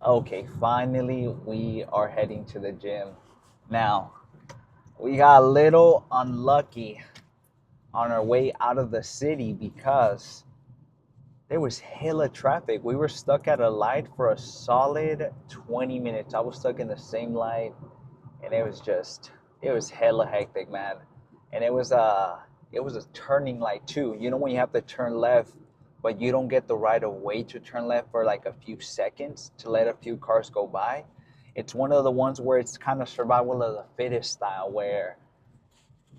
Okay, finally we are heading to the gym. Now, we got a little unlucky on our way out of the city because there was hella traffic. We were stuck at a light for a solid 20 minutes. I was stuck in the same light and it was hella hectic, man. And it was a turning light too. You know when you have to turn left but you don't get the right of way to turn left for like a few seconds to let a few cars go by. It's one of the ones where it's kind of survival of the fittest style where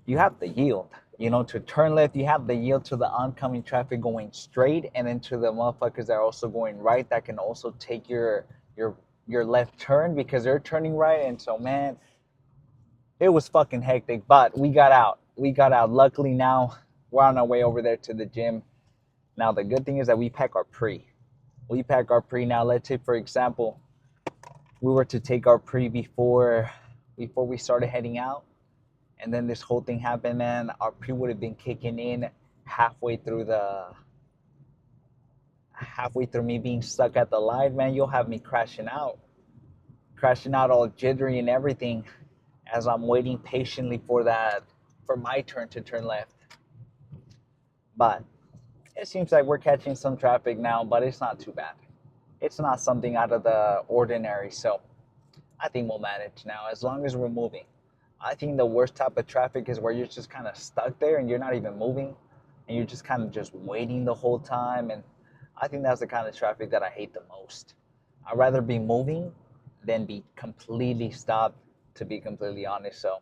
you have to yield. You know, to turn left, you have to yield to the oncoming traffic going straight, and then to the motherfuckers that are also going right that can also take your left turn because they're turning right. And so, man, it was fucking hectic. But we got out. We got out. Luckily, now we're on our way over there to the gym. Now, the good thing is that we pack our pre. We pack our pre now. Let's say, for example, we were to take our pre before we started heading out, and then this whole thing happened, man. Our pre would have been kicking in halfway through the halfway through me being stuck at the light, man. You'll have me crashing out all jittery and everything as I'm waiting patiently for my turn to turn left. But it seems like we're catching some traffic now, but it's not too bad. It's not something out of the ordinary, so I think we'll manage now as long as we're moving. I think the worst type of traffic is where you're just kind of stuck there and you're not even moving and you're just kind of just waiting the whole time. And I think that's the kind of traffic that I hate the most. I'd rather be moving than be completely stopped, to be completely honest. So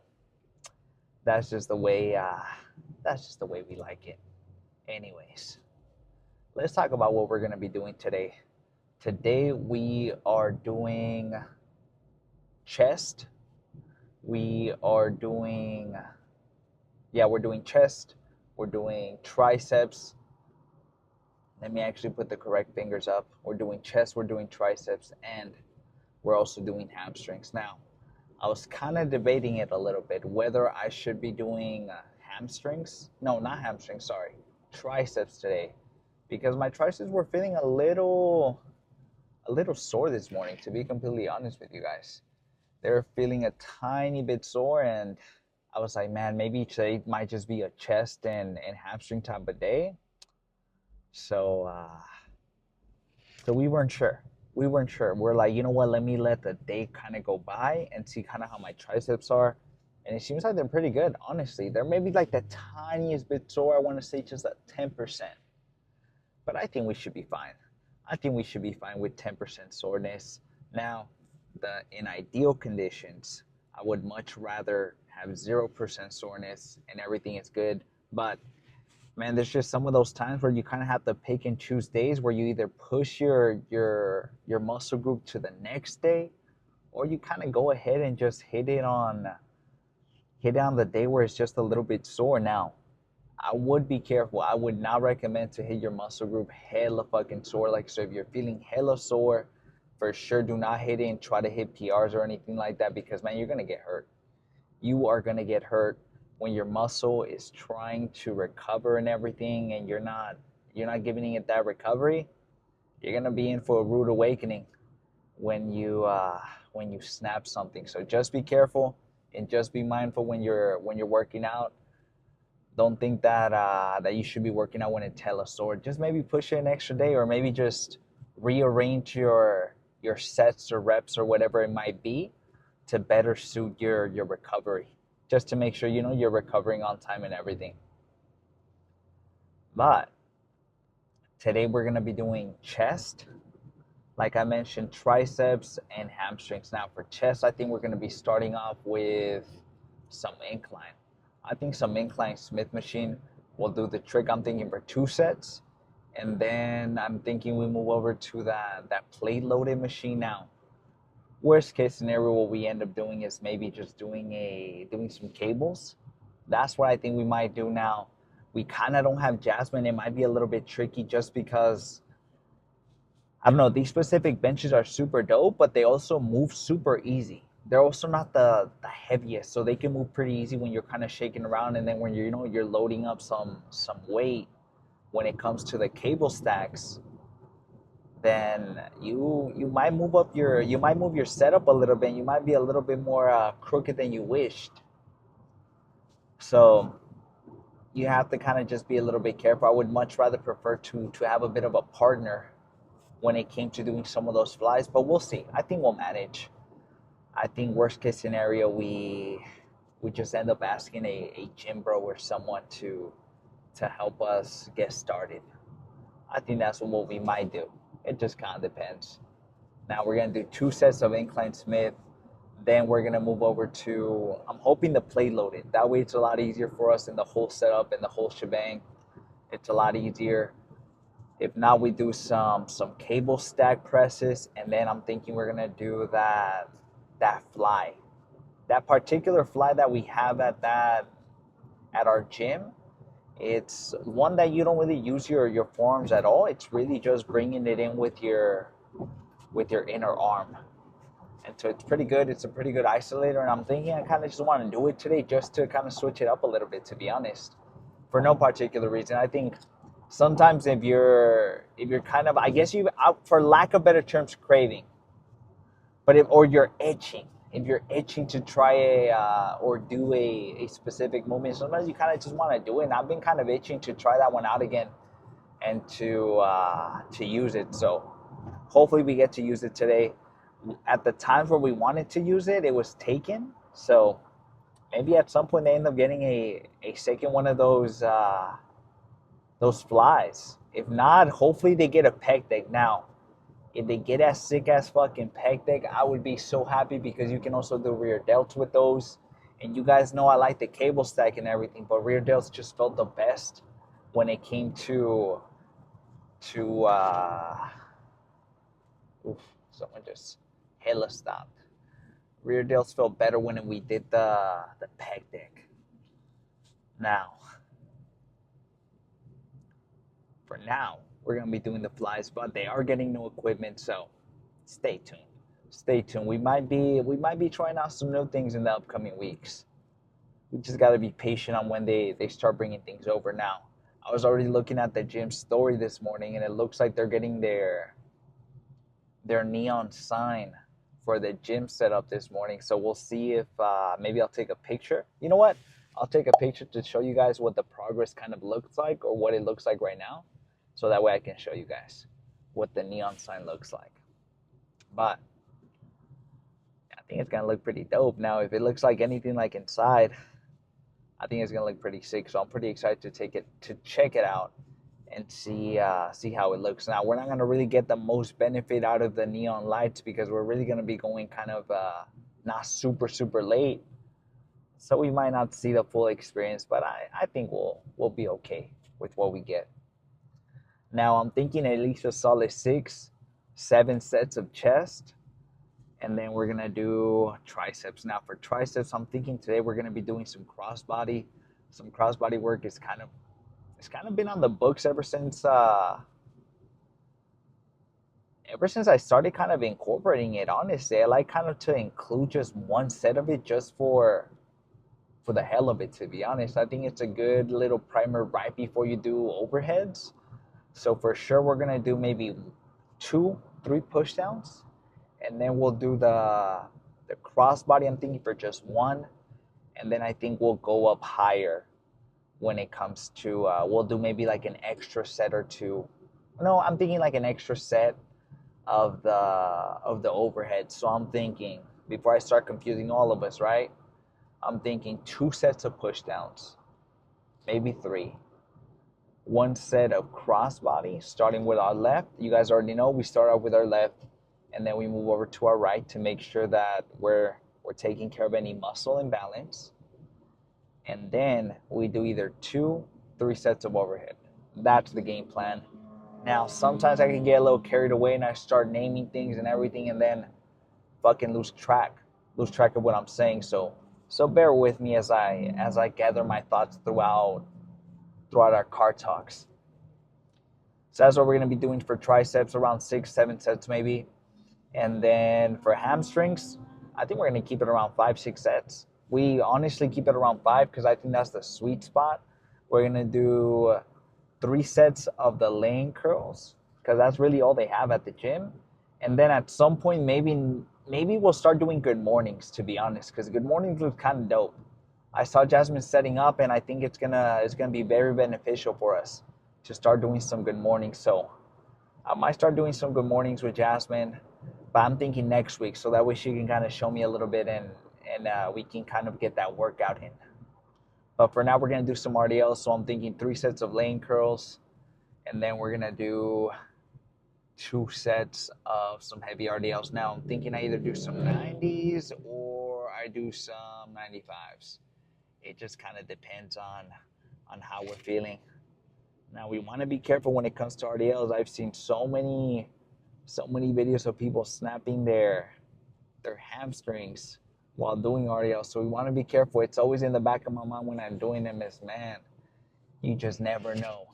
that's just the way. That's just the way we like it. Anyways, let's talk about what we're gonna be doing today. Today we are doing chest. We are doing, yeah, we're doing chest. We're doing triceps. Let me actually put the correct fingers up. We're doing chest, we're doing triceps, and we're also doing hamstrings. Now, I was kind of debating it a little bit whether I should be doing hamstrings. No, not hamstrings, sorry. Triceps today because my triceps were feeling a little sore this morning, to be completely honest with you guys. They were feeling a tiny bit sore, and I was like, man, maybe today might just be a chest and hamstring type of day. So so we weren't sure. We weren't sure. We're like, you know what? Let me let the day kind of go by and see kind of how my triceps are. And it seems like they're pretty good, honestly. They're maybe like the tiniest bit sore. I want to say just at 10%. But I think we should be fine. I think we should be fine with 10% soreness. Now, in ideal conditions, I would much rather have 0% soreness and everything is good. But man, there's just some of those times where you kind of have to pick and choose days where you either push your muscle group to the next day, or you kind of go ahead and just hit it on the day where it's just a little bit sore. Now, I would be careful. I would not recommend to hit your muscle group hella fucking sore. Like, so if you're feeling hella sore, for sure do not hit it and try to hit PRs or anything like that because, man, you're going to get hurt. You are going to get hurt when your muscle is trying to recover and everything and you're not giving it that recovery. You're going to be in for a rude awakening when you snap something. So just be careful and just be mindful when you're working out. Don't think that you should be working out when it's hella sore. Just maybe push it an extra day, or maybe just rearrange your sets or reps or whatever it might be to better suit your recovery. Just to make sure you're recovering on time and everything. But today we're gonna be doing chest, like I mentioned, triceps and hamstrings. Now for chest, I think we're gonna be starting off with some incline. I think some incline Smith machine will do the trick. I'm thinking for 2 sets, and then I'm thinking we move over to that plate loaded machine. Now, worst case scenario, what we end up doing is maybe just doing some cables. That's what I think we might do now. We kind of don't have Jasmine. It might be a little bit tricky just because I don't know. These specific benches are super dope, but they also move super easy. They're also not the heaviest, so they can move pretty easy when you're kind of shaking around. And then when you're loading up some weight, when it comes to the cable stacks, then you might move your setup a little bit. You might be a little bit more crooked than you wished. So you have to kind of just be a little bit careful. I would much rather prefer to have a bit of a partner when it came to doing some of those flies, but we'll see. I think we'll manage. I think worst case scenario, we just end up asking a gym bro or someone to help us get started. I think that's what we might do. It just kind of depends. Now we're gonna do 2 sets of incline Smith. Then we're gonna move over to, I'm hoping the plate loaded. That way it's a lot easier for us in the whole setup and the whole shebang. It's a lot easier. If not, we do some cable stack presses, and then I'm thinking we're gonna do that fly. That particular fly that we have at our gym, it's one that you don't really use your forearms at all. It's really just bringing it in with your inner arm. And so it's pretty good. It's a pretty good isolator, and I'm thinking I kind of just want to do it today just to kind of switch it up a little bit, to be honest, for no particular reason. I think sometimes if you're kind of, I guess you, for lack of better terms, craving, but or you're itching. If you're itching to try or do a specific movement, sometimes you kind of just want to do it. And I've been kind of itching to try that one out again and to use it. So hopefully we get to use it today. At the times where we wanted to use it, it was taken. So maybe at some point they end up getting a second one of those flies. If not, hopefully they get a pec deck. Now, if they get a sick ass fucking pec deck, I would be so happy, because you can also do rear delts with those. And you guys know I like the cable stack and everything, but rear delts just felt the best when it came to oof, someone just hella stopped. Rear delts felt better when we did the pec deck. Now, for now, we're gonna be doing the flies, but they are getting new equipment, so stay tuned. Stay tuned. We might be trying out some new things in the upcoming weeks. We just gotta be patient on when they start bringing things over. Now, I was already looking at the gym story this morning, and it looks like they're getting their neon sign for the gym setup this morning. So we'll see if maybe I'll take a picture. You know what? I'll take a picture to show you guys what the progress kind of looks like, or what it looks like right now. So that way I can show you guys what the neon sign looks like. But I think it's gonna look pretty dope. Now, if it looks like anything like inside, I think it's gonna look pretty sick. So I'm pretty excited to check it out and see how it looks. Now, we're not gonna really get the most benefit out of the neon lights, because we're really gonna be going kind of not super late. So we might not see the full experience, but I think we'll be okay with what we get. Now, I'm thinking at least a solid 6-7 sets of chest, and then we're gonna do triceps. Now, for triceps, I'm thinking today we're gonna be doing some crossbody. Some crossbody work is kind of been on the books ever since I started kind of incorporating it. Honestly, I like kind of to include just one set of it, just for the hell of it. To be honest, I think it's a good little primer right before you do overheads. So for sure, we're gonna do maybe 2-3 push downs, and then we'll do the crossbody. I'm thinking for just one, and then I think we'll go up higher when it comes to we'll do maybe like an extra set or two. No, I'm thinking like an extra set of the overhead. So I'm thinking, before I start confusing all of us, right? I'm thinking 2 sets of push downs, maybe 3. 1 set of crossbody, starting with our left. You guys already know we start out with our left, and then we move over to our right to make sure that we're taking care of any muscle imbalance. And then we do either 2-3 sets of overhead. That's the game plan. Now, sometimes I can get a little carried away and I start naming things and everything, and then fucking lose track of what I'm saying. So bear with me as I gather my thoughts throughout our car talks. So that's what we're going to be doing for triceps, around 6-7 sets maybe. And then for hamstrings, I think we're going to keep it around 5-6 sets. We honestly keep it around 5, because I think that's the sweet spot. We're going to do 3 sets of the laying curls, because that's really all they have at the gym. And then at some point, maybe we'll start doing good mornings, to be honest, because good mornings was kind of dope. I saw Jasmine setting up, and I think it's gonna be very beneficial for us to start doing some good mornings. So I might start doing some good mornings with Jasmine, but I'm thinking next week, so that way she can kind of show me a little bit, and we can kind of get that workout in. But for now, we're gonna do some RDLs. So I'm thinking 3 sets of laying curls, and then we're gonna do 2 sets of some heavy RDLs. Now I'm thinking I either do some 90s or I do some 95s. It just kind of depends on how we're feeling. Now we want to be careful when it comes to RDLs. I've seen so many videos of people snapping their hamstrings while doing RDLs. So we want to be careful. It's always in the back of my mind when I'm doing them is, man, you just never know.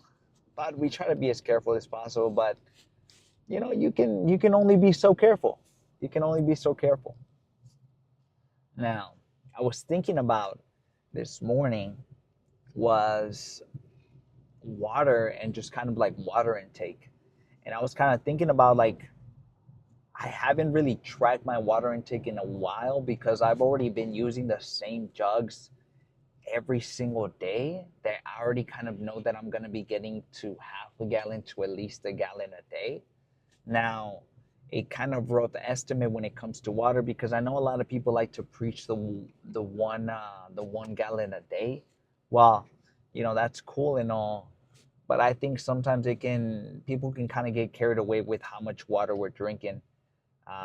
But we try to be as careful as possible. But you can only be so careful. You can only be so careful. Now, I was thinking about this morning was water and just kind of like water intake. And I was kind of thinking about like I haven't really tracked my water intake in a while because I've already been using the same jugs every single day that I already kind of know that I'm going to be getting to half a gallon to at least a gallon a day. Now, a kind of rough estimate when it comes to water, because I know a lot of people like to preach the 1 gallon a day. Well, that's cool and all, but I think sometimes people can kind of get carried away with how much water we're drinking,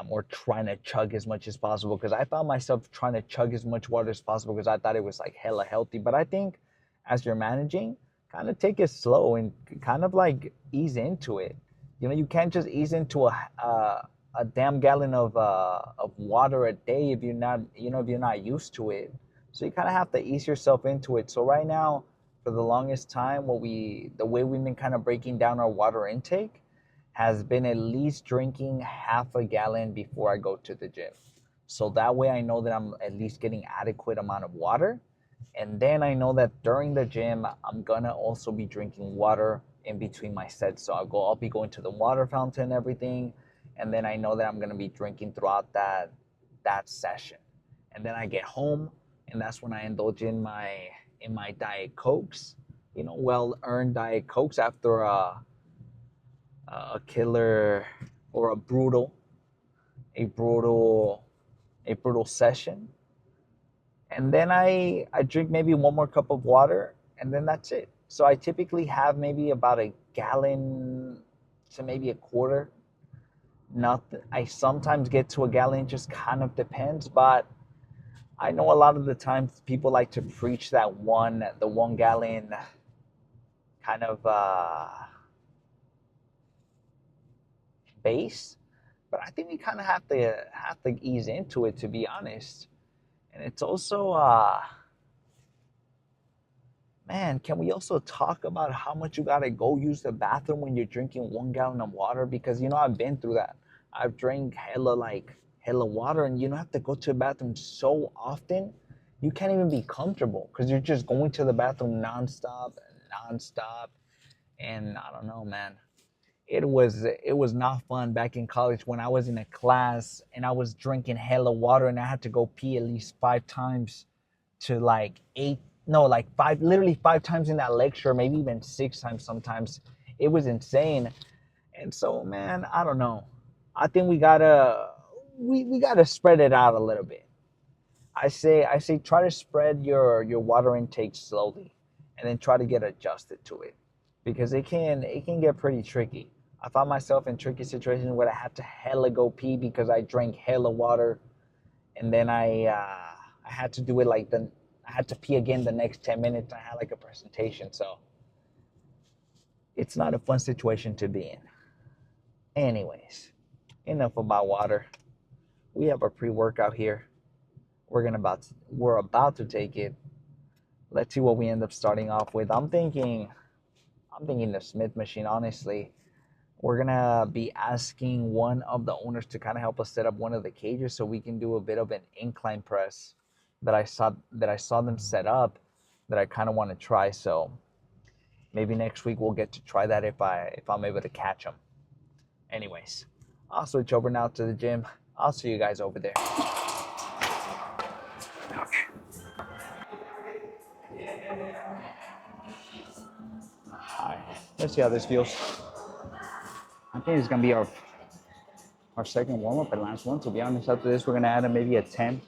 or trying to chug as much as possible. Because I found myself trying to chug as much water as possible because I thought it was like hella healthy. But I think as you're managing, kind of take it slow and kind of like ease into it. You can't just ease into a damn gallon of water a day if you're not used to it. So you kind of have to ease yourself into it. So right now, for the longest time, the way we've been kind of breaking down our water intake has been at least drinking half a gallon before I go to the gym. So that way I know that I'm at least getting adequate amount of water. And then I know that during the gym, I'm gonna also be drinking water in between my sets. So I'll be going to the water fountain and everything. And then I know that I'm gonna be drinking throughout that session. And then I get home, and that's when I indulge in my Diet Cokes, well-earned Diet Cokes after a killer or a brutal session. And then I drink maybe one more cup of water, and then that's it. So I typically have maybe about a gallon to maybe a quarter. Nothing. I sometimes get to a gallon, just kind of depends. But I know a lot of the times people like to preach the 1 gallon kind of base. But I think we kind of have to ease into it, to be honest. And it's also man, can we also talk about how much you gotta go use the bathroom when you're drinking 1 gallon of water? Because I've been through that. I've drank hella water, and you don't have to go to the bathroom so often. You can't even be comfortable because you're just going to the bathroom nonstop. And I don't know, man. It was not fun back in college when I was in a class and I was drinking hella water and I had to go pee at least 5 times to like eight, no, like five, literally 5 times in that lecture, maybe even 6 times sometimes. It was insane. And so, man, I don't know. I think we gotta spread it out a little bit. I say try to spread your water intake slowly, and then try to get adjusted to it, because it can get pretty tricky. I found myself in tricky situations where I had to hella go pee because I drank hella water, and then I had to do it I had to pee again the next 10 minutes. I had like a presentation, so it's not a fun situation to be in. Anyways, enough about water. We have a pre-workout here. We're about to take it. Let's see what we end up starting off with. I'm thinking the Smith machine, honestly. We're gonna be asking one of the owners to kind of help us set up one of the cages so we can do a bit of an incline press that I saw them set up, that I kind of want to try. So maybe next week we'll get to try that if I'm able to catch them. Anyways, I'll switch over now to the gym. I'll see you guys over there. Okay. All right, let's see how this feels. I think it's gonna be our second warm-up and last one. To be honest, after this, we're gonna add maybe a 10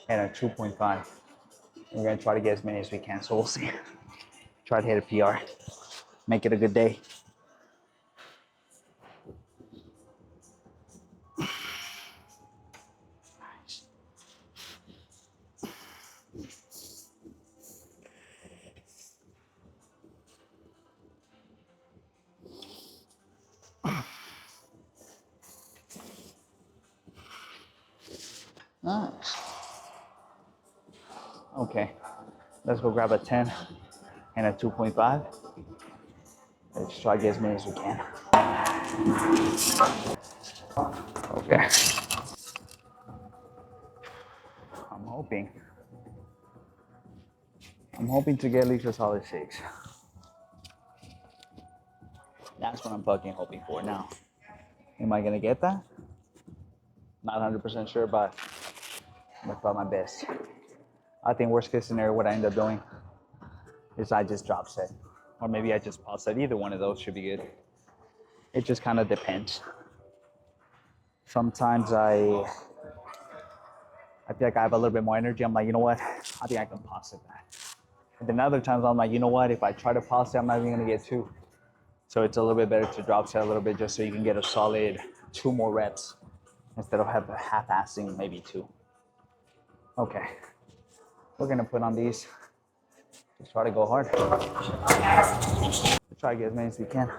and a 2.5. We're gonna try to get as many as we can, so we'll see. Try to hit a PR. Make it a good day. Nice. Okay, let's go grab a 10 and a 2.5. Let's try to get as many as we can. Okay. I'm hoping to get at least a solid 6. That's what I'm fucking hoping for now. Am I gonna get that? Not 100% sure, but I'm gonna try my best. I think worst case scenario, what I end up doing is I just drop set. Or maybe I just pause set. Either one of those should be good. It just kind of depends. Sometimes I feel like I have a little bit more energy. I'm like, you know what? I think I can pause it that. And then other times I'm like, you know what? If I try to pause it, I'm not even gonna get 2. So it's a little bit better to drop set a little bit just so you can get a solid 2 more reps instead of half-assing maybe 2. Okay, we're gonna put on these. Just try to go hard. Try to get as many as we can.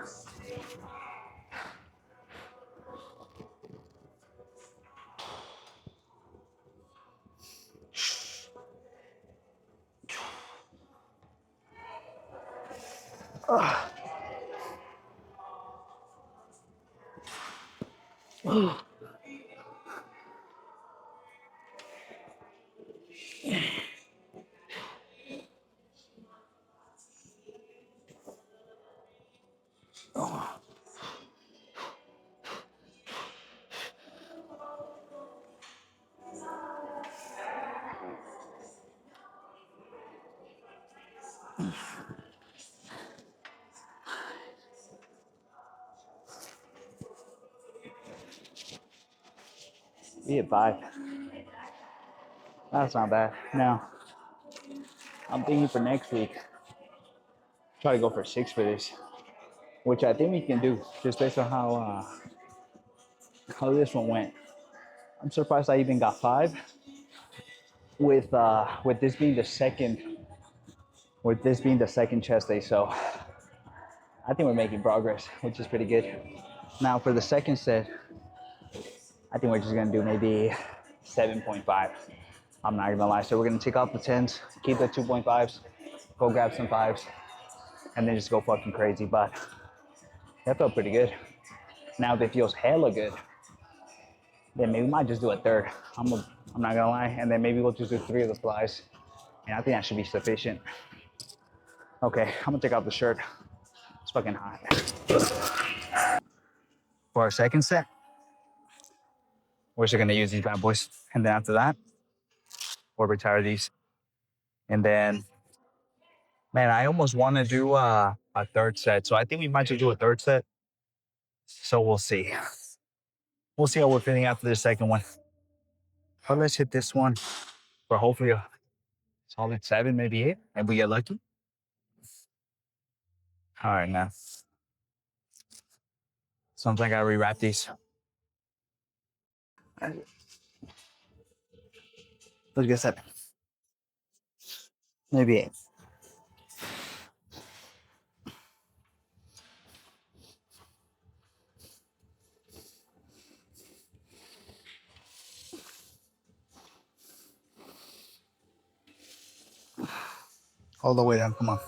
Be at 5. That's not bad. Now, I'm thinking for next week, try to go for 6 for this, which I think we can do just based on how this one went. I'm surprised I even got 5 with this being the second chest day. So I think we're making progress, which is pretty good. Now for the second set, I think we're just gonna do maybe 7.5. I'm not gonna lie. So we're gonna take off the 10s, keep the 2.5s, go grab some 5s, and then just go fucking crazy. But that felt pretty good. Now if it feels hella good, then maybe we might just do a third. I'm not gonna lie. And then maybe we'll just do 3 of the flies. And I think that should be sufficient. Okay, I'm gonna take off the shirt. It's fucking hot. For our second set, we're just gonna use these bad boys. And then after that, we'll retire these. And then, man, I almost wanna do a third set. So I think we might just do a third set. So we'll see. We'll see how we're feeling after the second one. But let's hit this one for hopefully a solid 7, maybe 8, and we get lucky. All right, now. Sometimes I gotta rewrap these. Let's get 7. Maybe 8. All the way down, come on.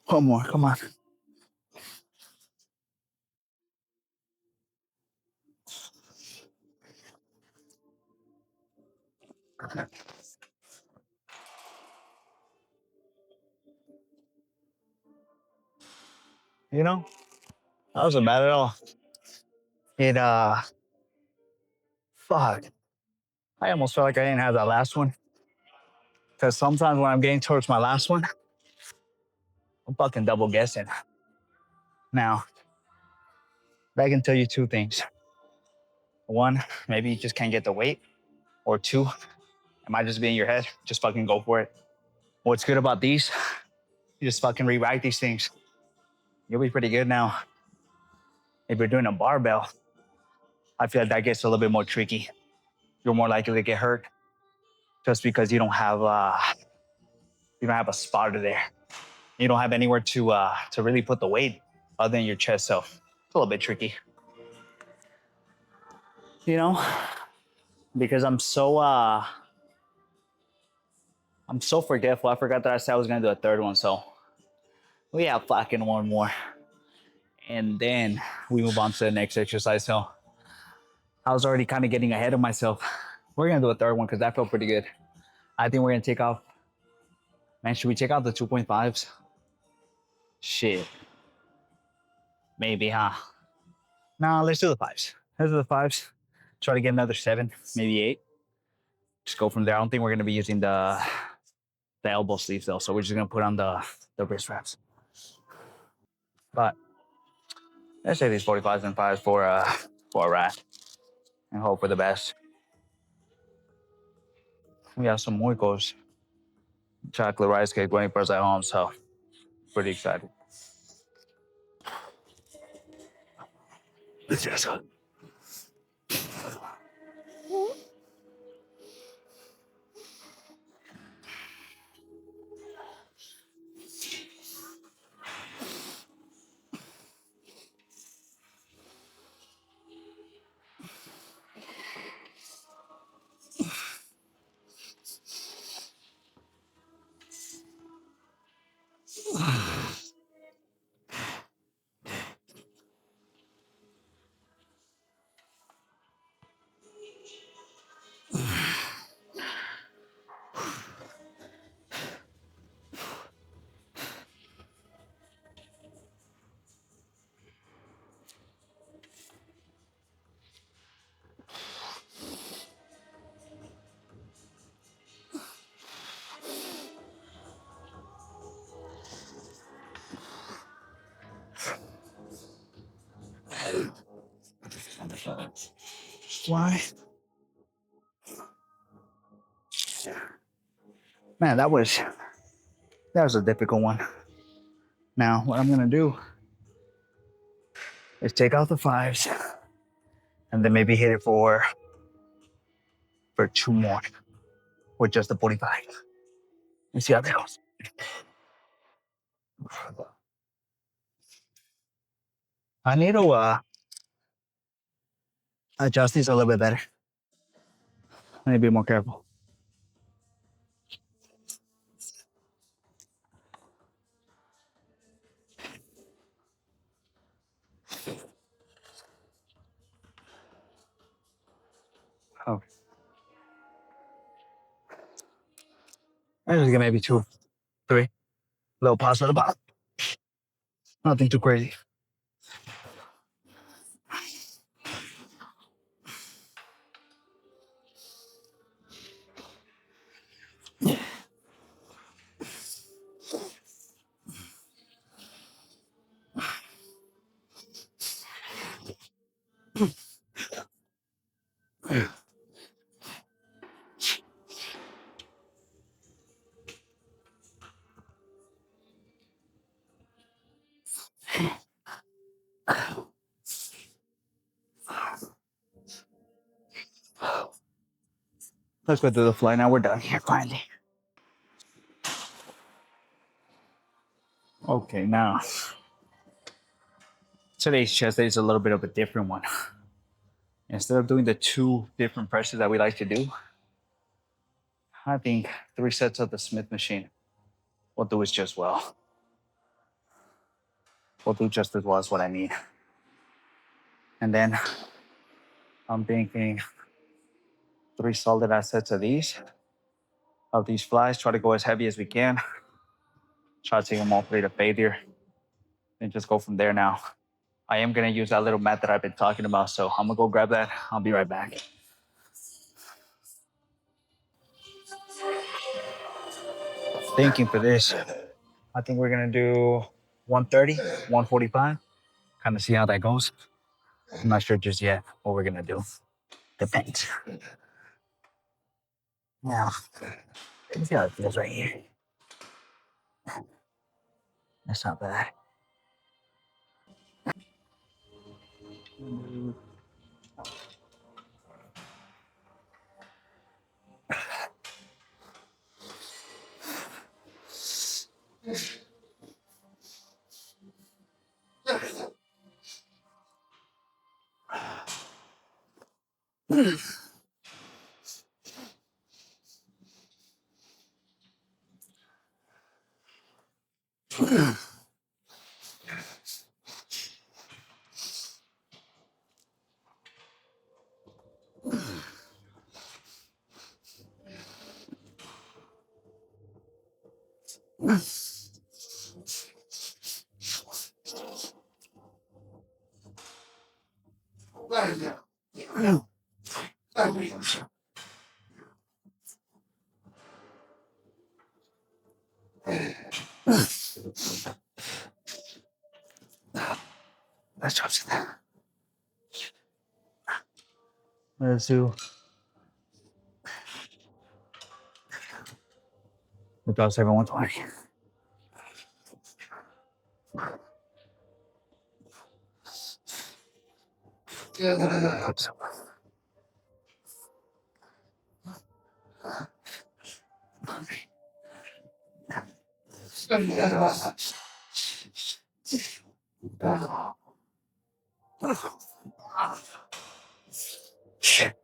One more, come on. You know, that wasn't bad at all. It, fuck. I almost felt like I didn't have that last one. Because sometimes when I'm getting towards my last one, I'm fucking double guessing. Now, I can tell you two things. One, maybe you just can't get the weight. Or two, it might just be in your head. Just fucking go for it. What's good about these? You just fucking rewrite these things. You'll be pretty good now. If you're doing a barbell, I feel like that gets a little bit more tricky. You're more likely to get hurt just because you don't have a spotter there. You don't have anywhere to really put the weight other than your chest. So it's a little bit tricky. You know, because I'm so forgetful. I forgot that I said I was gonna do a third one. So we have fucking one more. And then we move on to the next exercise. So I was already kind of getting ahead of myself. We're gonna do a third one because that felt pretty good. I think we're gonna take off. Man, should we take out the 2.5s? Shit. Maybe, huh? Nah, let's do the fives. Let's do the fives. Try to get another 7, maybe 8. Just go from there. I don't think we're gonna be using the elbow sleeves though, so we're just gonna put on the wrist wraps. But let's say these 45s and 5s for a rat and hope for the best. We have some Moicos chocolate rice cake waiting for us at home, so pretty excited. Let's just go. Why? Man, that was a difficult one. Now, what I'm gonna do is take out the 5s and then maybe hit it for 2 more with just the 45. Let's see how that goes. I need to adjust these a little bit better. I need to be more careful. Oh, I just get maybe 2, 3. Little pause at the bottom. Nothing too crazy. Let's go through the fly. Now we're done here, finally. Okay, now Today's chest day is a little bit of a different one. Instead of doing the 2 different presses that we like to do, I think 3 sets of the Smith machine will do us just well. Will do just as well as what I need. And then I'm thinking 3 solid ass sets of these flies. Try to go as heavy as we can. Try to take them all the way to failure. And just go from there now. I am gonna use that little mat that I've been talking about, so I'm gonna go grab that. I'll be right back. Thinking for this, I think we're gonna do 130, 145. Kind of see how that goes. I'm not sure just yet what we're gonna do. Depends. Now, let's see how it feels right here. That's not bad. Let's drop it down. Let's do. We'll drop 120. Shit.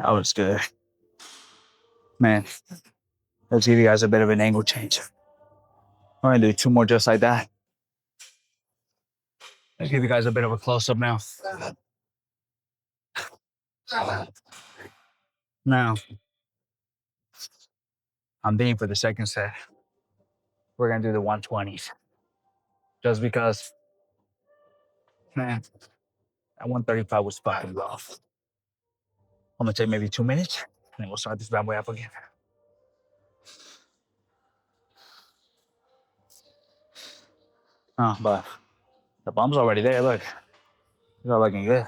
That was good. Man, let's give you guys a bit of an angle change. I'm gonna do 2 more just like that. Let's give you guys a bit of a close up now. Now, I'm being for the second set. We're gonna do the 120s. Just because, man, that 135 was fucking rough. I'm gonna take maybe 2 minutes and then we'll start this bad boy up again. Oh, but the bump's already there. Look, it's all looking good.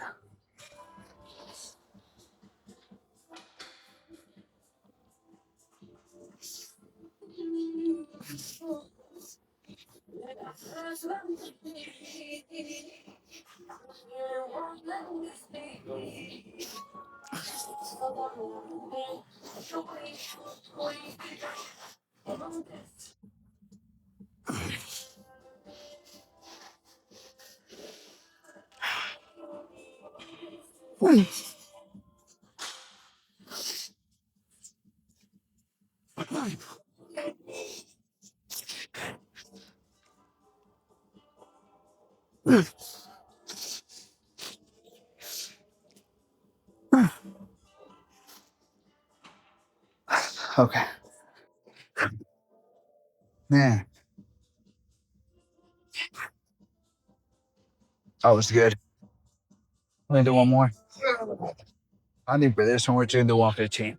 Okay. Man, that was good. Let me do one more. I think for this one, we're doing the 115.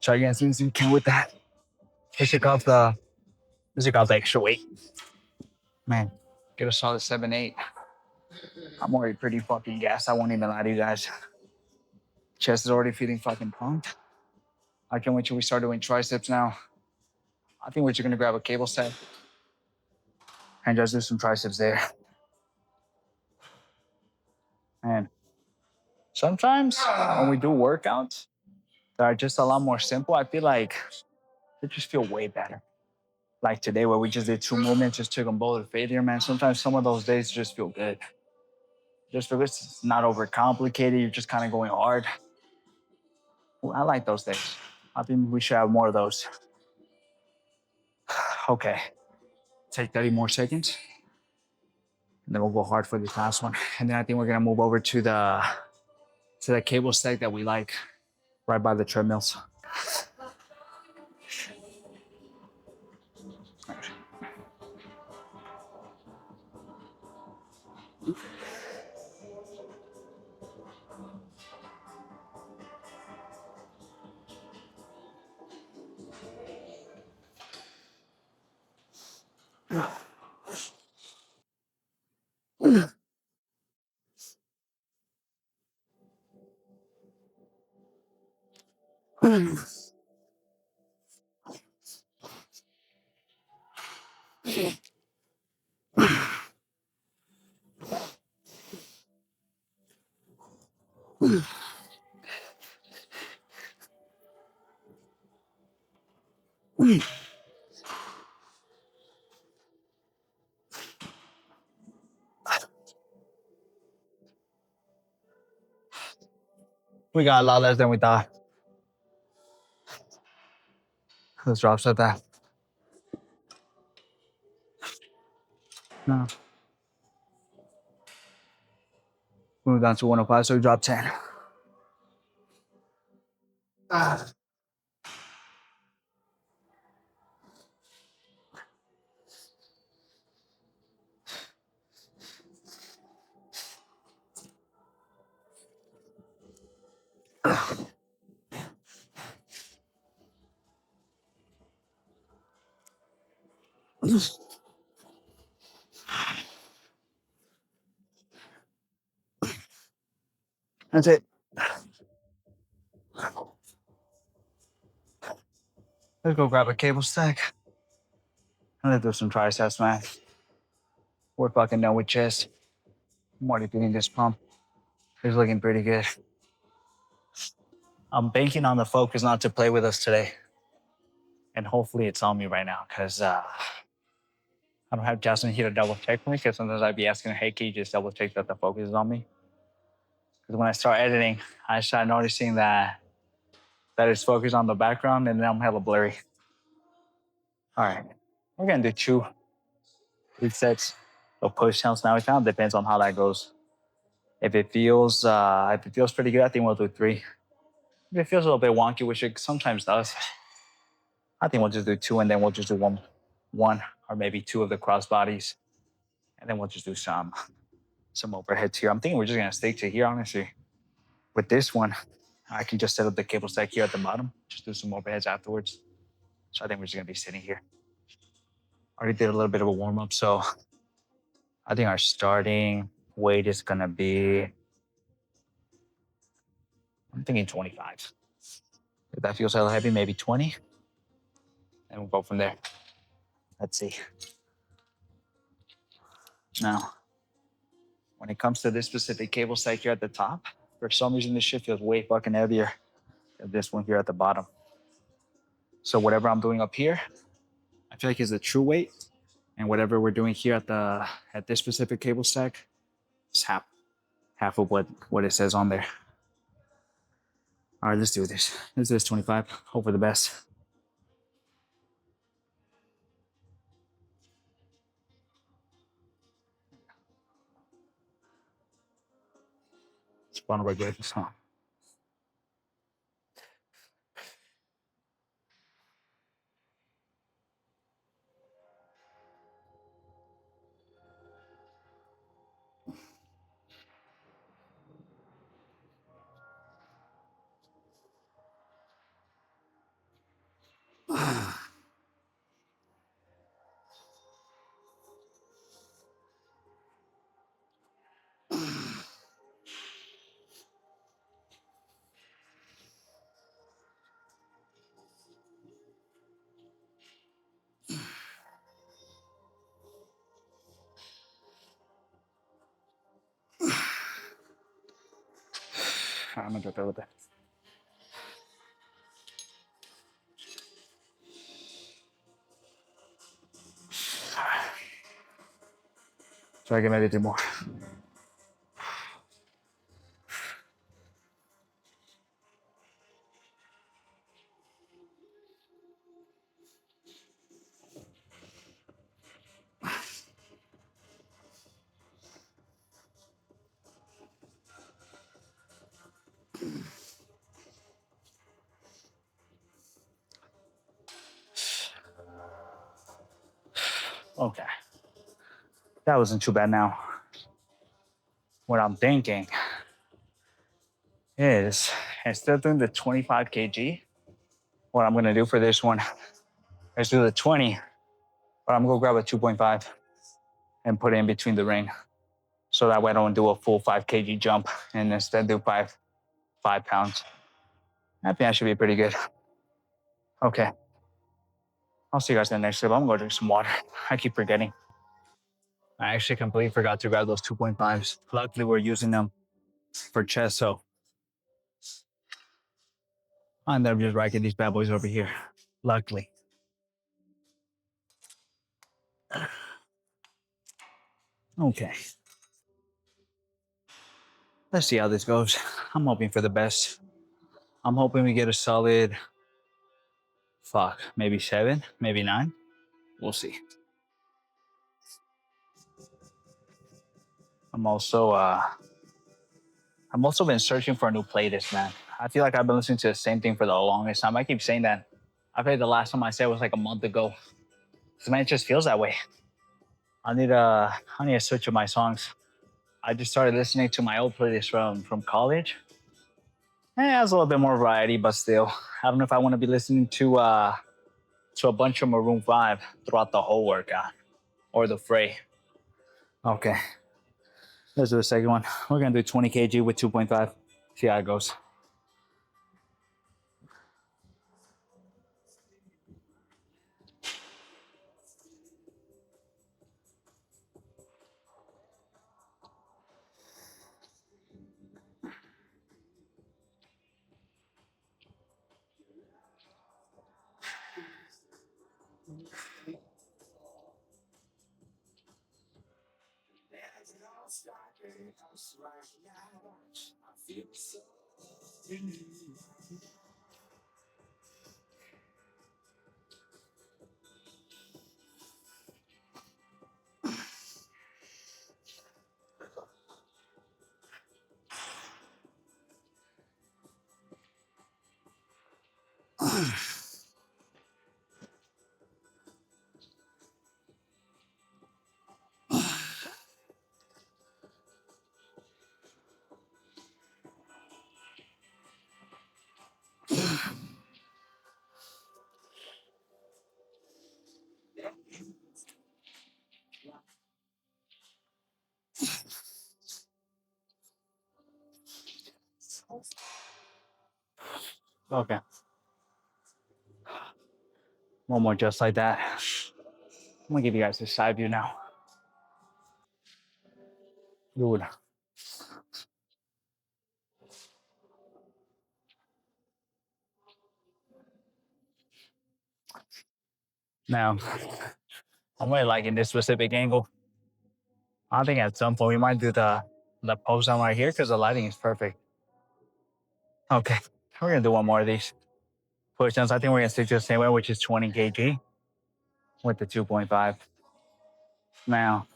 Try again as soon as you can with that. Let's take off the extra weight. Man, get a solid 7-8. I'm already pretty fucking gassed. I won't even lie to you guys. Chest is already feeling fucking pumped. I can't wait till we start doing triceps now. I think we're just gonna grab a cable set and just do some triceps there. And sometimes when we do workouts that are just a lot more simple, I feel like they just feel way better. Like today, where we just did 2 movements, just took them both to failure, man. Sometimes some of those days just feel good. Just because it's not overcomplicated, you're just kind of going hard. Well, I like those days. I think we should have more of those. Okay, take 30 more seconds, and then we'll go hard for this last one. And then I think we're gonna move over to the cable stack that we like, right by the treadmills. We got a lot less than we thought. Let's drop set that. No. We moved down to 105, so we dropped 10. That's it. Let's go grab a cable stack. And let's do some triceps, man. We're fucking done with chest. I'm already feeling this pump. It's looking pretty good. I'm banking on the focus not to play with us today. And hopefully it's on me right now, because I don't have Justin here to double check for me, because sometimes I'd be asking, hey, can you just double check that the focus is on me? Because when I start editing, I start noticing that it's focused on the background, and then I'm hella blurry. All right, we're gonna do 2 resets of push downs now. It kind of depends on how that goes. If it feels pretty good, I think we'll do 3. If it feels a little bit wonky, which it sometimes does, I think we'll just do 2, and then we'll just do one or maybe 2 of the cross bodies, and then we'll just do some overheads here. I'm thinking we're just gonna stick to here, honestly. With this one, I can just set up the cable stack here at the bottom, just do some overheads afterwards. So I think we're just gonna be sitting here. Already did a little bit of a warm up, so I think our starting weight is gonna be, I'm thinking 25. If that feels a little heavy, maybe 20, and we'll go from there. Let's see. Now, when it comes to this specific cable stack here at the top, for some reason this shit feels way fucking heavier than this one here at the bottom. So whatever I'm doing up here, I feel like is the true weight, and whatever we're doing here at this specific cable stack is half of what it says on there. All right, let's do this. Let's do this 25. Hope for the best. Spawn right good. So. I'm gonna drop it with that. So I can maybe do more. Okay. That wasn't too bad now. What I'm thinking is instead of doing the 25 kg, what I'm gonna do for this one is do the 20, but I'm gonna grab a 2.5 and put it in between the ring. So that way I don't do a full 5 kg jump and instead do 5 pounds. I think that should be pretty good. Okay. I'll see you guys in the next clip. I'm gonna go drink some water. I keep forgetting. I actually completely forgot to grab those 2.5s. Luckily, we're using them for chest, so I ended up just racking these bad boys over here. Luckily. Okay. Let's see how this goes. I'm hoping for the best. I'm hoping we get a solid, maybe 7, maybe 9. We'll see. I'm also been searching for a new playlist, man. I feel like I've been listening to the same thing for the longest time. I keep saying that. I think the last time I said was like a month ago. So man, it just feels that way. I need to switch up my songs. I just started listening to my old playlist from college. It has a little bit more variety, but still, I don't know if I want to be listening to a bunch of Maroon 5 throughout the whole workout or the fray. Okay, let's do the second one. We're gonna do 20 kg with 2.5. See how it goes. Okay, one more just like that. I'm gonna give you guys this side view now. Dude. Now, I'm really liking this specific angle. I think at some point we might do the pose down right here because the lighting is perfect. Okay, we're gonna do one more of these push downs. I think we're gonna stick to the same way, which is 20 kg with the 2.5. Now,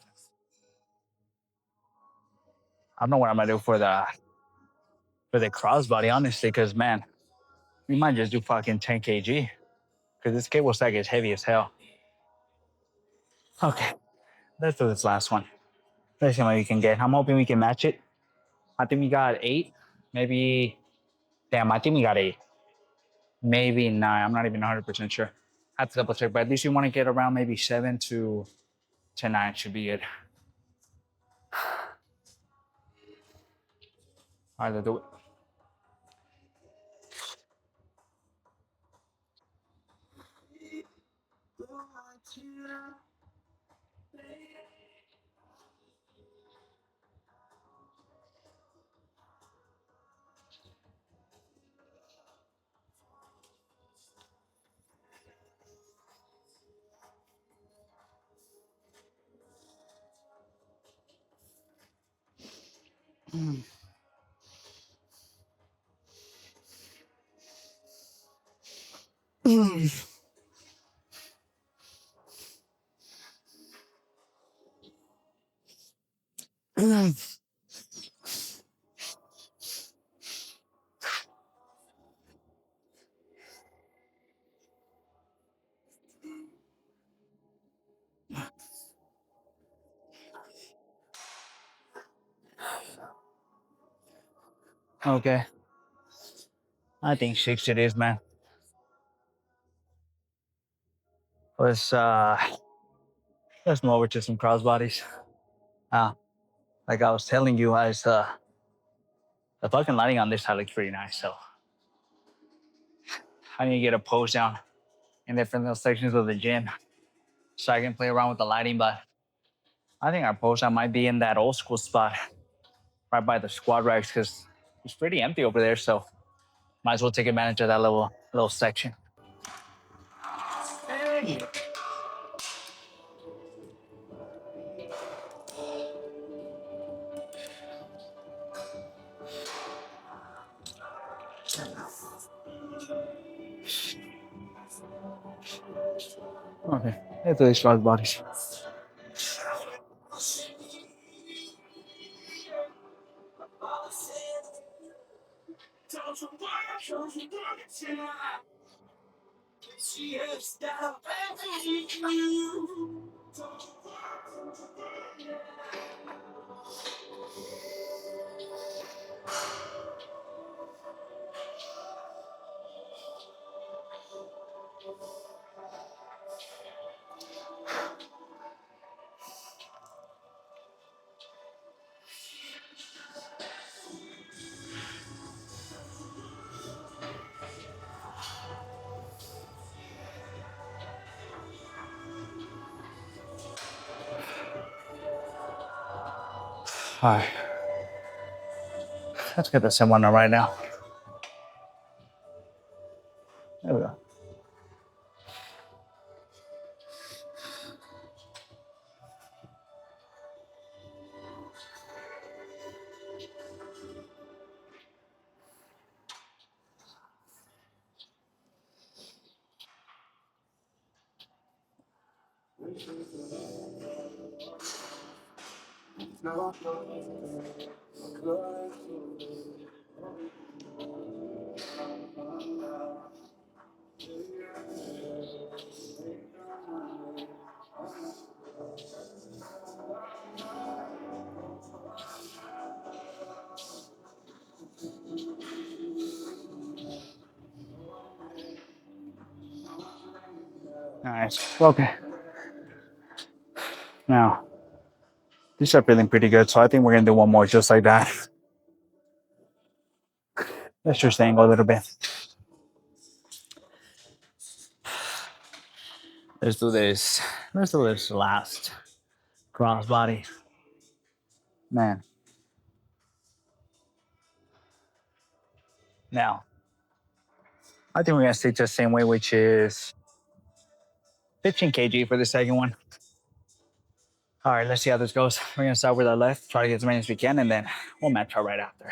I don't know what I'm gonna do for the crossbody, honestly, because man, we might just do fucking 10 kg because this cable stack is heavy as hell. Okay, let's do this last one. Let's see what we can get. I'm hoping we can match it. I think we got 8, maybe. Damn, I think we got 8, maybe 9. I'm not even 100% sure. I have to double check, but at least you want to get around maybe 7 to 9 should be good. All right, let's do it. Okay. I think 6 it is, man. Let's let's move over to some cross bodies. Uh, like I was telling you, the fucking lighting on this side looks pretty nice. So I need to get a pose down in different little sections of the gym so I can play around with the lighting. But I think our pose down might be in that old school spot right by the squat racks because it's pretty empty over there. So might as well take advantage of that little section. Okay, let's do these cross bodies. All right, let's get the same one right now. There we go. Nice. Okay. Now, these are feeling pretty good, so I think we're gonna do one more just like that. Let's just angle a little bit. Let's do this. Let's do this last cross body. Man. Now, I think we're gonna stick to the same way, which is 15 kg for the second one. All right, let's see how this goes. We're gonna start with our left, try to get as many as we can, and then we'll match out right after.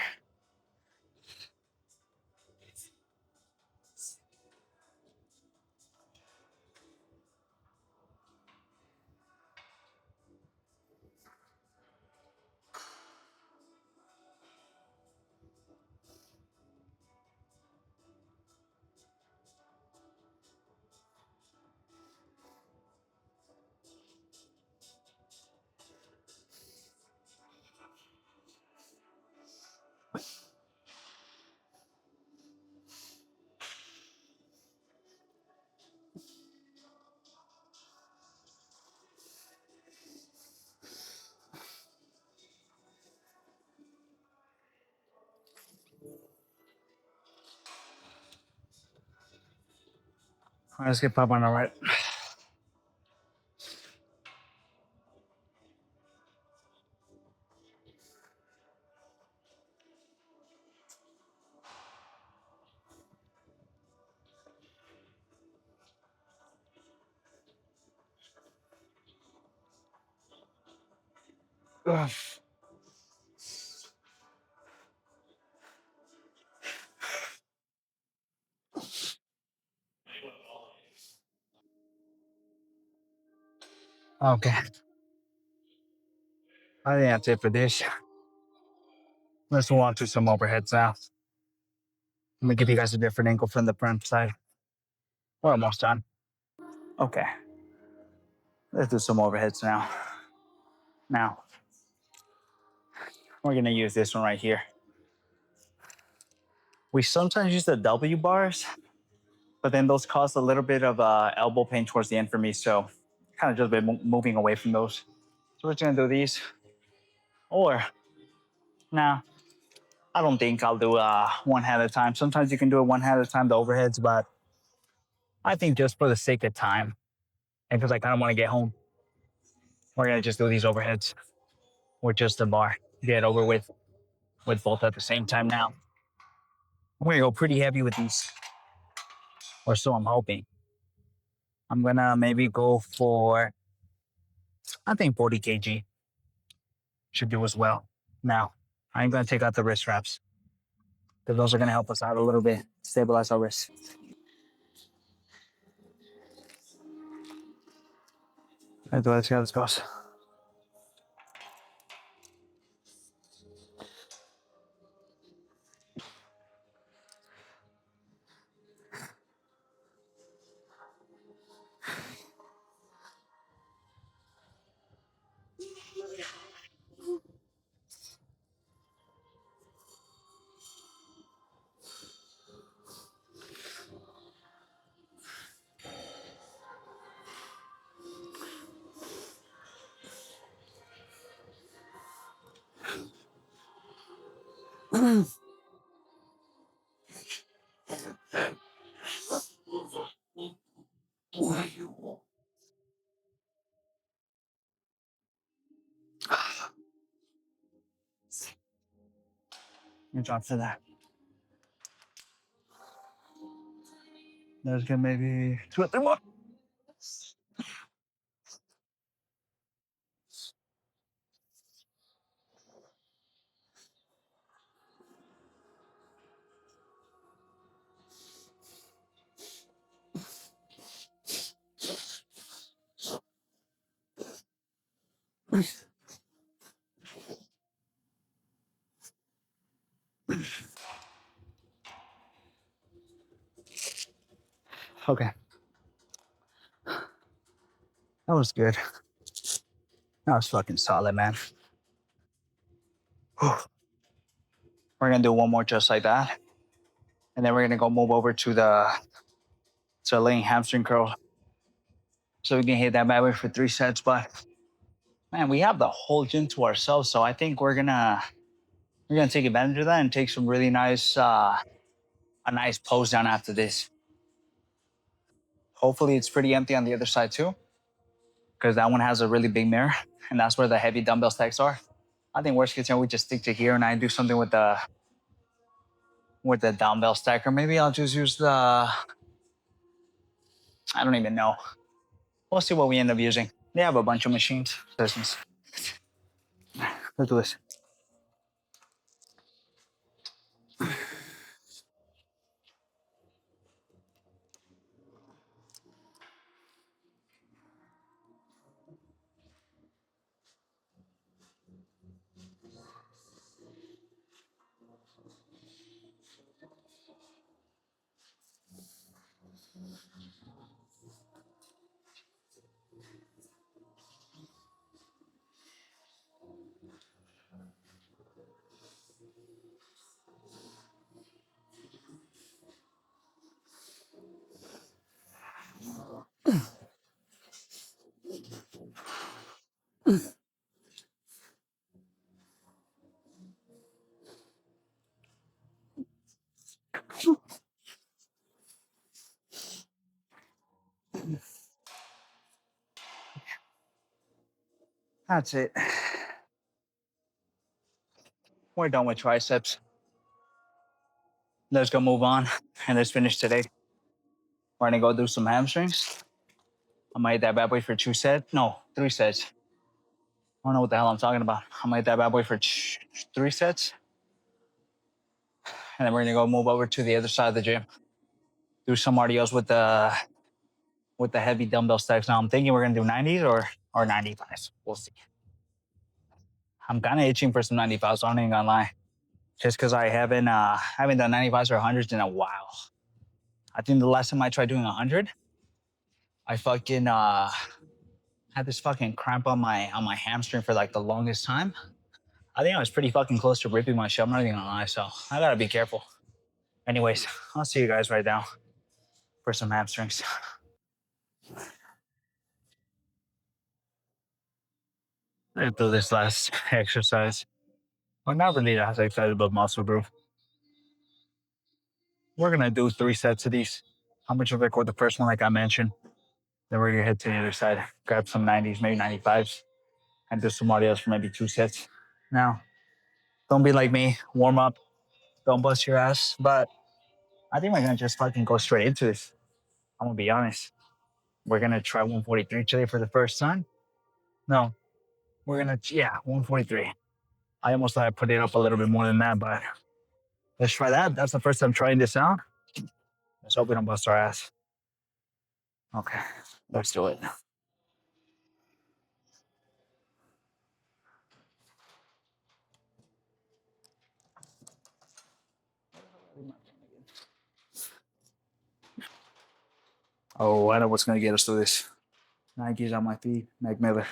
All right, let's get pop on the right. Ugh. Okay. I think that's it for this. Let's move on to some overheads now. Let me give you guys a different angle from the front side. We're almost done. Okay. Let's do some overheads now. Now, we're gonna use this one right here. We sometimes use the W bars, but then those cause a little bit of elbow pain towards the end for me. So kind of just been moving away from those. So we're just gonna do these. Or, now, I don't think I'll do one hand at a time. Sometimes you can do it one hand at a time, the overheads, but I think just for the sake of time and because I kind of want to get home, we're gonna just do these overheads with just the bar. Get over with both at the same time now. I'm gonna go pretty heavy with these, or so I'm hoping. I'm gonna maybe go for, I think 40 kg should do as well. Now, I ain't gonna take out the wrist wraps because those are gonna help us out a little bit, stabilize our wrists. Let's see how this goes. Good job for that. Let's get maybe 2 or 3 more. Okay. That was good. That was fucking solid, man. We're gonna do one more just like that. And then we're gonna go move over to the laying hamstring curl. So we can hit that bad boy for 3 sets. But man, we have the whole gym to ourselves. So I think we're gonna take advantage of that and take some really nice a nice pose down after this. Hopefully it's pretty empty on the other side too, because that one has a really big mirror, and that's where the heavy dumbbell stacks are. I think worst case scenario, we just stick to here and I do something with the dumbbell stack, or maybe I'll just use I don't even know. We'll see what we end up using. They have a bunch of machines. Let's do this. That's it. We're done with triceps. Let's go move on and let's finish today. We're gonna go do some hamstrings. I might hit that bad boy for 2 sets. No, 3 sets. I don't know what the hell I'm talking about. I might hit that bad boy for 3 sets. And then we're gonna go move over to the other side of the gym. Do some RDOs with with the heavy dumbbell stacks. Now I'm thinking we're gonna do 90s or 95s. We'll see. I'm kind of itching for some 95s, so I'm not even gonna lie. Just because I haven't done 95s or 100s in a while. I think the last time I tried doing 100, I fucking had this fucking cramp on my hamstring for like the longest time. I think I was pretty fucking close to ripping my shit. I'm not even gonna lie, so I gotta be careful. Anyways, I'll see you guys right now for some hamstrings. Let's do this last exercise. Well, not really that excited about muscle group. We're gonna do 3 sets of these. I'm gonna just record the first one like I mentioned. Then we're gonna head to the other side, grab some 90s, maybe 95s, and do some audios for maybe 2 sets. Now, don't be like me, warm up, don't bust your ass. But I think we're gonna just fucking go straight into this. I'm gonna be honest. We're gonna try 143 today for the first time. No, yeah, 143. I almost thought I put it up a little bit more than that, but let's try that. That's the first time trying this out. Let's hope we don't bust our ass. Okay, let's do it. Oh, I know what's gonna get us through this. Nike's on my feet, Mike Miller.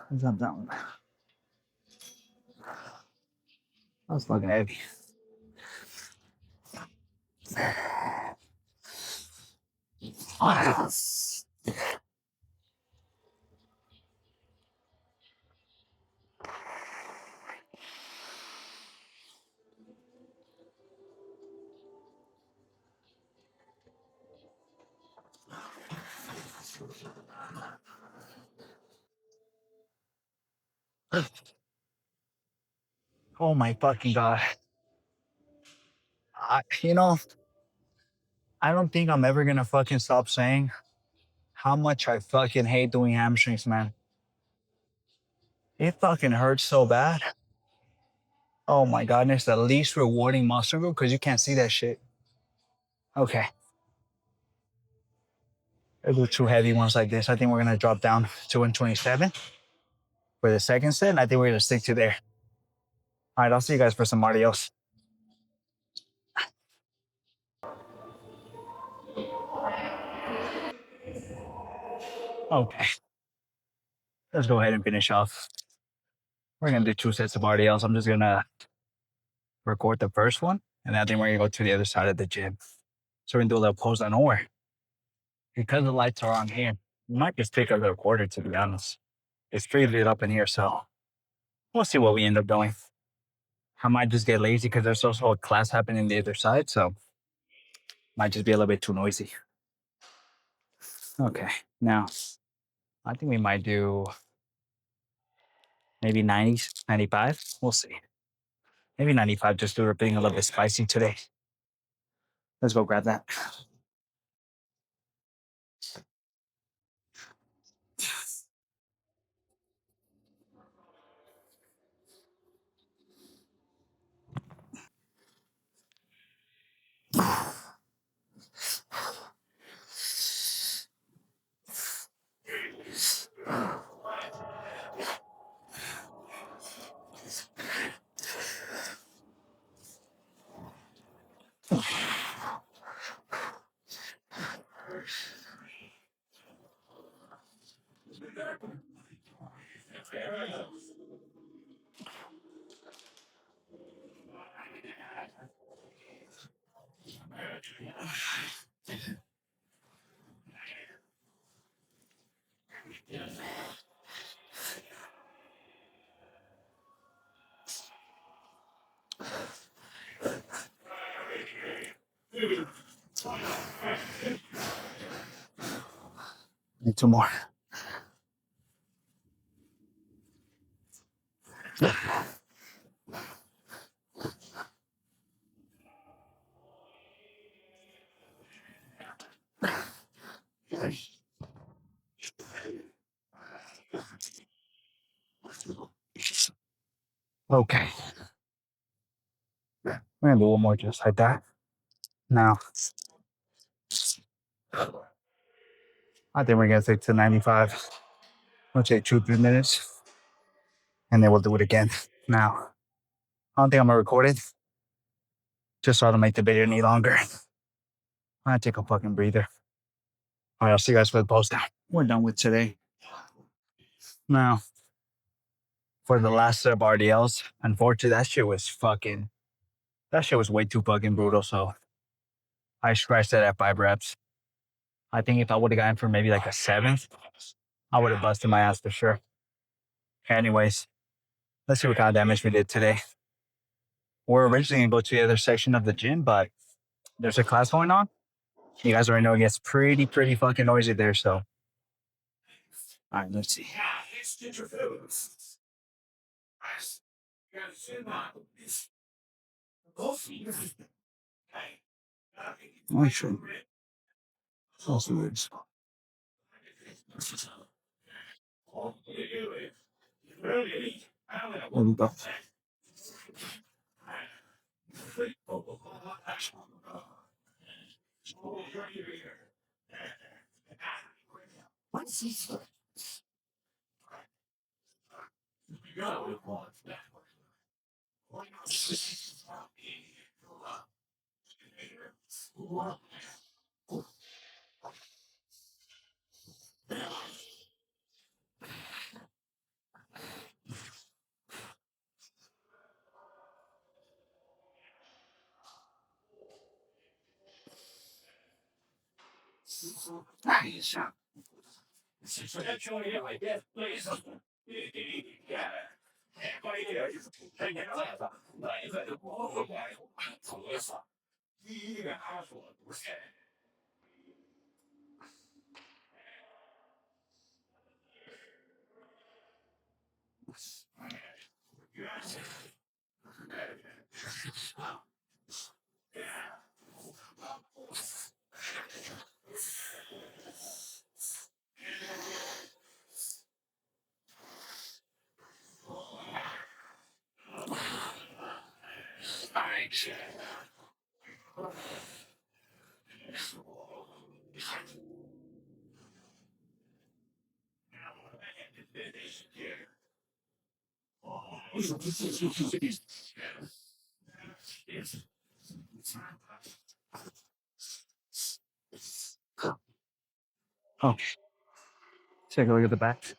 What's up, that one? That was fucking heavy. Oh my fucking god. You know, I don't think I'm ever gonna fucking stop saying how much I fucking hate doing hamstrings, man. It fucking hurts so bad. Oh my god, and it's the least rewarding muscle group because you can't see that shit. Okay. I'll do 2 heavy ones like this. I think we're gonna drop down to 127 for the second set, and I think we're gonna stick to there. All right, I'll see you guys for some adios. Okay, let's go ahead and finish off. We're gonna do 2 sets of RDLs. I'm just gonna record the first one, and then I think we're gonna go to the other side of the gym. So we're gonna do a little pose on nowhere. Because the lights are on here, we might just take a little quarter, to be honest. It's pretty lit up in here, so we'll see what we end up doing. I might just get lazy because there's also a class happening on the other side, so might just be a little bit too noisy. Okay, now I think we might do maybe 90s, 95. We'll see. Maybe 95 just do it being a little bit spicy today. Let's go grab that. Need two more. Okay. We're gonna do one more just like that. Now, I think we're gonna take to 95. We'll take 2, 3 minutes, and then we'll do it again. Now, I don't think I'm gonna record it, just so I don't make the video any longer. I'm gonna take a fucking breather. All right, I'll see you guys for the post down. We're done with today. Now, for the last set of RDLs, unfortunately, that shit was way too fucking brutal. So I scratched that at 5 reps. I think if I would have gotten for maybe like a 7th, I would have busted my ass for sure. Anyways, let's see what kind of damage we did today. We're originally gonna go to the other section of the gym, but there's a class going on. You guys already know it gets pretty fucking noisy there. So, all right, let's see. Oh, sure. There we go. Nice. Oh, take a look at the back.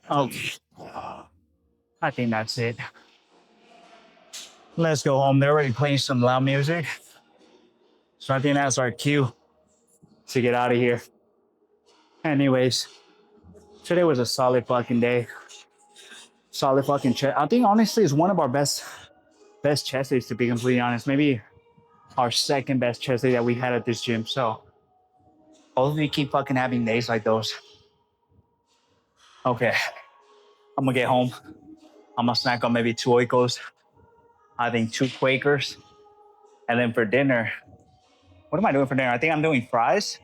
Okay, I think that's it. Let's go home. They're already playing some loud music. So I think that's our cue to get out of here. Anyways, today was a solid fucking day. Solid fucking chest. I think honestly it's one of our best chest days, to be completely honest. Maybe our second best chest day that we had at this gym. So hopefully we keep fucking having days like those. Okay. I'm gonna get home. I'm gonna snack on maybe 2 Oikos. I think 2 Quakers. And then for dinner, what am I doing for dinner? I think I'm doing fries,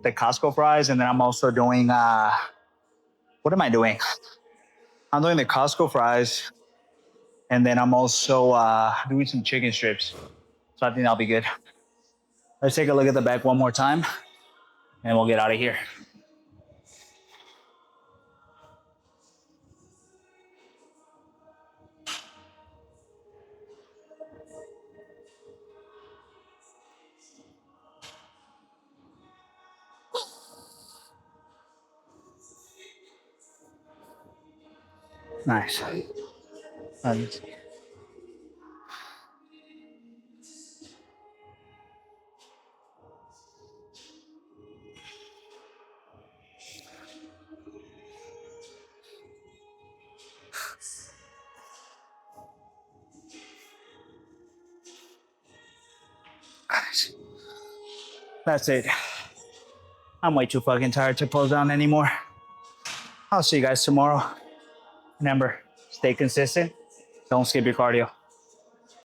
the Costco fries, and then I'm also doing what am I doing? I'm doing the Costco fries, and then I'm also doing some chicken strips. So I think that'll be good. Let's take a look at the back one more time, and we'll get out of here. Nice. That's it. I'm way too fucking tired to pull down anymore. I'll see you guys tomorrow. Remember, stay consistent. Don't skip your cardio.